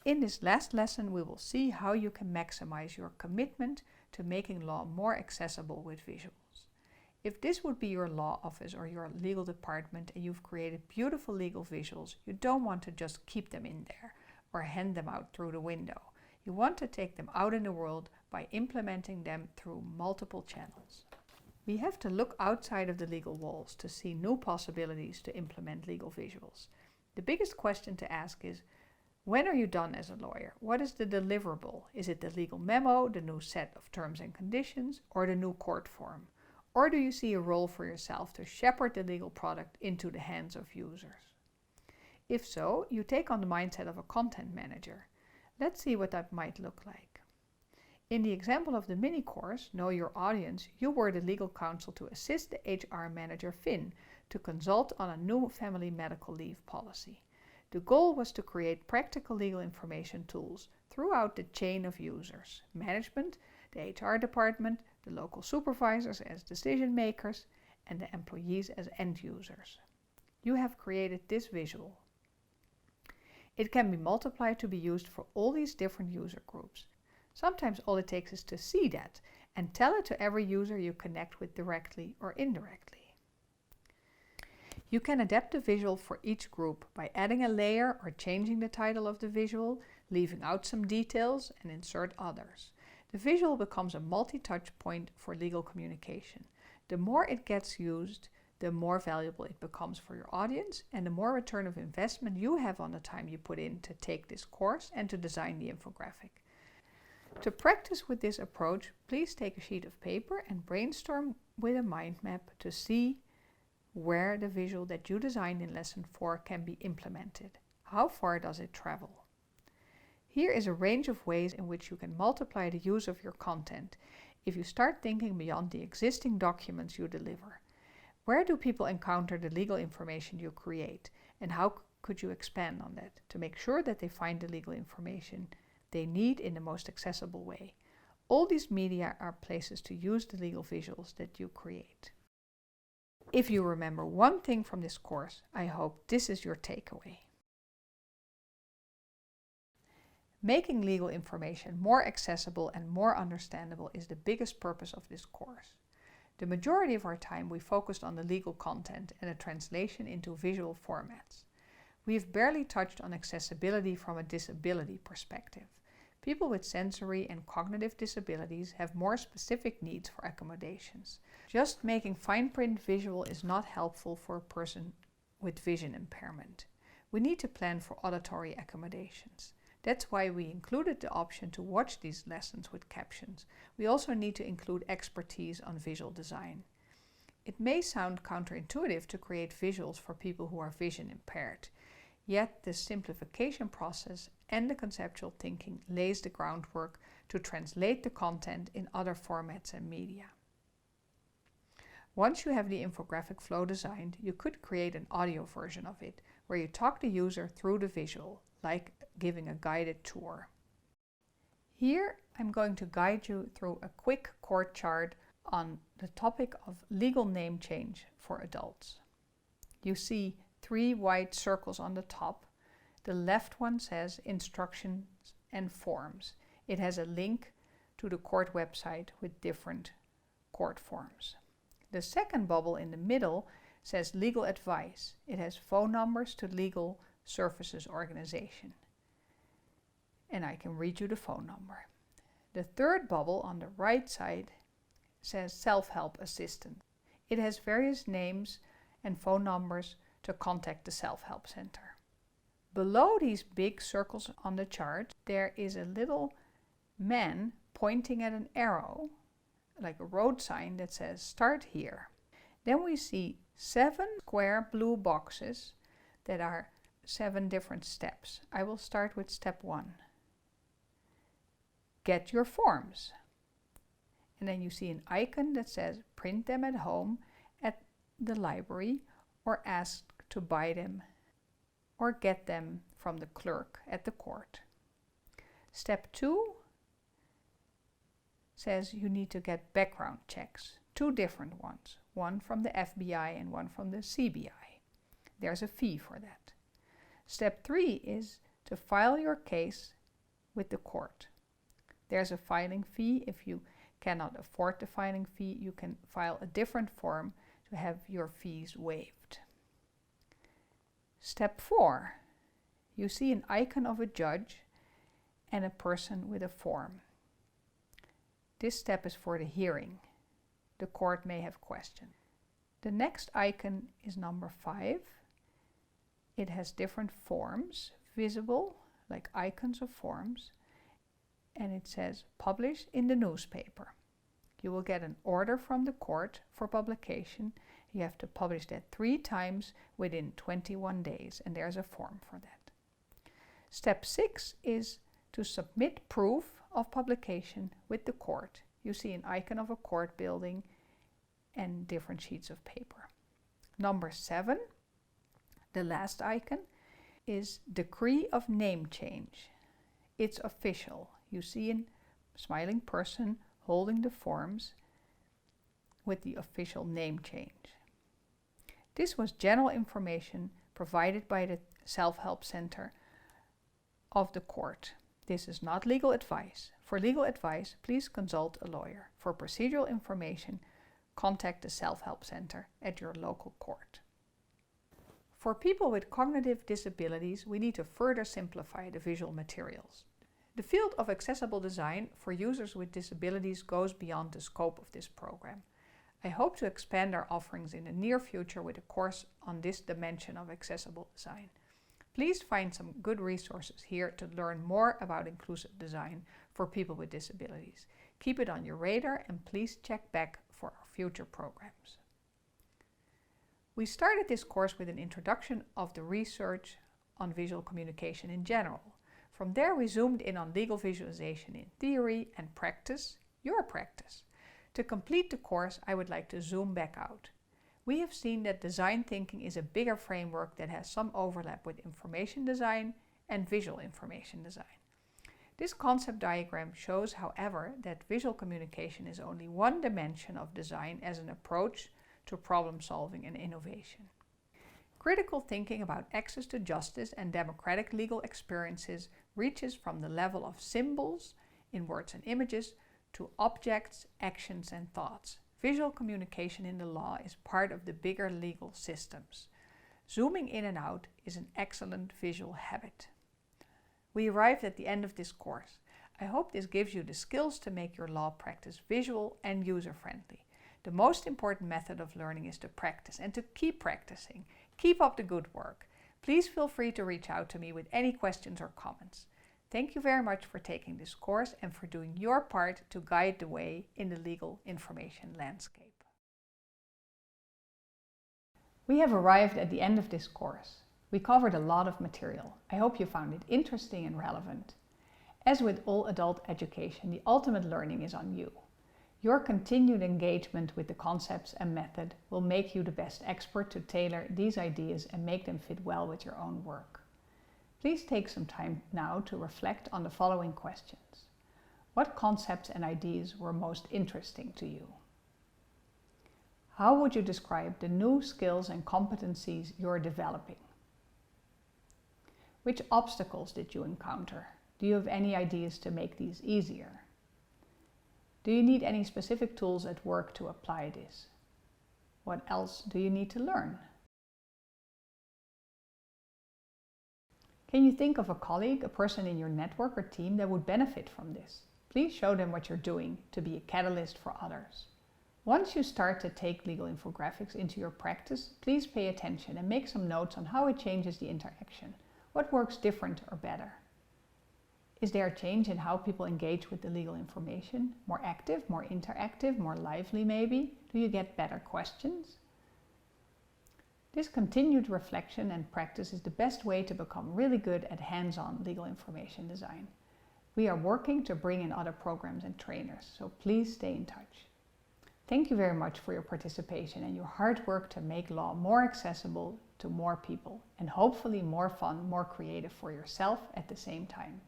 In this last lesson, we will see how you can maximize your commitment to making law more accessible with visuals. If this would be your law office or your legal department and you've created beautiful legal visuals, you don't want to just keep them in there or hand them out through the window. You want to take them out in the world by implementing them through multiple channels. We have to look outside of the legal walls to see new possibilities to implement legal visuals. The biggest question to ask is, when are you done as a lawyer? What is the deliverable? Is it the legal memo, the new set of terms and conditions, or the new court form? Or do you see a role for yourself to shepherd the legal product into the hands of users? If so, you take on the mindset of a content manager. Let's see what that might look like. In the example of the mini course, Know Your Audience, you were the legal counsel to assist the HR manager Finn to consult on a new family medical leave policy. The goal was to create practical legal information tools throughout the chain of users, management, the HR department, the local supervisors as decision makers, and the employees as end users. You have created this visual. It can be multiplied to be used for all these different user groups. Sometimes all it takes is to see that and tell it to every user you connect with directly or indirectly. You can adapt the visual for each group by adding a layer or changing the title of the visual, leaving out some details and insert others. The visual becomes a multi-touch point for legal communication. The more it gets used, the more valuable it becomes for your audience and the more return of investment you have on the time you put in to take this course and to design the infographic. To practice with this approach, please take a sheet of paper and brainstorm with a mind map to see where the visual that you designed in lesson 4 can be implemented. How far does it travel? Here is a range of ways in which you can multiply the use of your content if you start thinking beyond the existing documents you deliver. Where do people encounter the legal information you create, and how could you expand on that to make sure that they find the legal information they need in the most accessible way? All these media are places to use the legal visuals that you create. If you remember one thing from this course, I hope this is your takeaway. Making legal information more accessible and more understandable is the biggest purpose of this course. The majority of our time we focused on the legal content and the translation into visual formats. We have barely touched on accessibility from a disability perspective. People with sensory and cognitive disabilities have more specific needs for accommodations. Just making fine print visual is not helpful for a person with vision impairment. We need to plan for auditory accommodations. That's why we included the option to watch these lessons with captions. We also need to include expertise on visual design. It may sound counterintuitive to create visuals for people who are vision impaired. Yet the simplification process and the conceptual thinking lays the groundwork to translate the content in other formats and media. Once you have the infographic flow designed, you could create an audio version of it, where you talk the user through the visual, like giving a guided tour. Here I'm going to guide you through a quick court chart on the topic of legal name change for adults. You see 3 white circles on the top. The left one says instructions and forms. It has a link to the court website with different court forms. The second bubble in the middle says legal advice. It has phone numbers to legal services organization. And I can read you the phone number. The third bubble on the right side says self-help assistant. It has various names and phone numbers to contact the self-help center. Below these big circles on the chart, there is a little man pointing at an arrow, like a road sign that says start here. Then we see 7 square blue boxes that are 7 different steps. I will start with step 1. Get your forms. And then you see an icon that says print them at home, at the library, or ask to buy them or get them from the clerk at the court. Step 2 says you need to get background checks, 2 different ones, one from the FBI and one from the CBI. There's a fee for that. Step 3 is to file your case with the court. There's a filing fee. If you cannot afford the filing fee, you can file a different form to have your fees waived. Step 4. You see an icon of a judge and a person with a form. This step is for the hearing. The court may have questions. The next icon is number 5. It has different forms visible, like icons of forms, and it says publish in the newspaper. You will get an order from the court for publication. You have to publish that 3 times within 21 days, and there's a form for that. Step 6 is to submit proof of publication with the court. You see an icon of a court building and different sheets of paper. Number 7, the last icon, is decree of name change. It's official. You see a smiling person holding the forms with the official name change. This was general information provided by the Self-Help Center of the court. This is not legal advice. For legal advice, please consult a lawyer. For procedural information, contact the Self-Help Center at your local court. For people with cognitive disabilities, we need to further simplify the visual materials. The field of accessible design for users with disabilities goes beyond the scope of this program. I hope to expand our offerings in the near future with a course on this dimension of accessible design. Please find some good resources here to learn more about inclusive design for people with disabilities. Keep it on your radar and please check back for our future programs. We started this course with an introduction of the research on visual communication in general. From there we zoomed in on legal visualization in theory and practice, your practice. To complete the course, I would like to zoom back out. We have seen that design thinking is a bigger framework that has some overlap with information design and visual information design. This concept diagram shows, however, that visual communication is only one dimension of design as an approach to problem solving and innovation. Critical thinking about access to justice and democratic legal experiences reaches from the level of symbols in words and images to objects, actions, and thoughts. Visual communication in the law is part of the bigger legal systems. Zooming in and out is an excellent visual habit. We arrived at the end of this course. I hope this gives you the skills to make your law practice visual and user-friendly. The most important method of learning is to practice and to keep practicing. Keep up the good work. Please feel free to reach out to me with any questions or comments. Thank you very much for taking this course and for doing your part to guide the way in the legal information landscape. We have arrived at the end of this course. We covered a lot of material. I hope you found it interesting and relevant. As with all adult education, the ultimate learning is on you. Your continued engagement with the concepts and method will make you the best expert to tailor these ideas and make them fit well with your own work. Please take some time now to reflect on the following questions. What concepts and ideas were most interesting to you? How would you describe the new skills and competencies you're developing? Which obstacles did you encounter? Do you have any ideas to make these easier? Do you need any specific tools at work to apply this? What else do you need to learn? Can you think of a colleague, a person in your network or team that would benefit from this? Please show them what you're doing to be a catalyst for others. Once you start to take legal infographics into your practice, please pay attention and make some notes on how it changes the interaction. What works different or better? Is there a change in how people engage with the legal information? More active, more interactive, more lively maybe? Do you get better questions? This continued reflection and practice is the best way to become really good at hands-on legal information design. We are working to bring in other programs and trainers, so please stay in touch. Thank you very much for your participation and your hard work to make law more accessible to more people and hopefully more fun, more creative for yourself at the same time.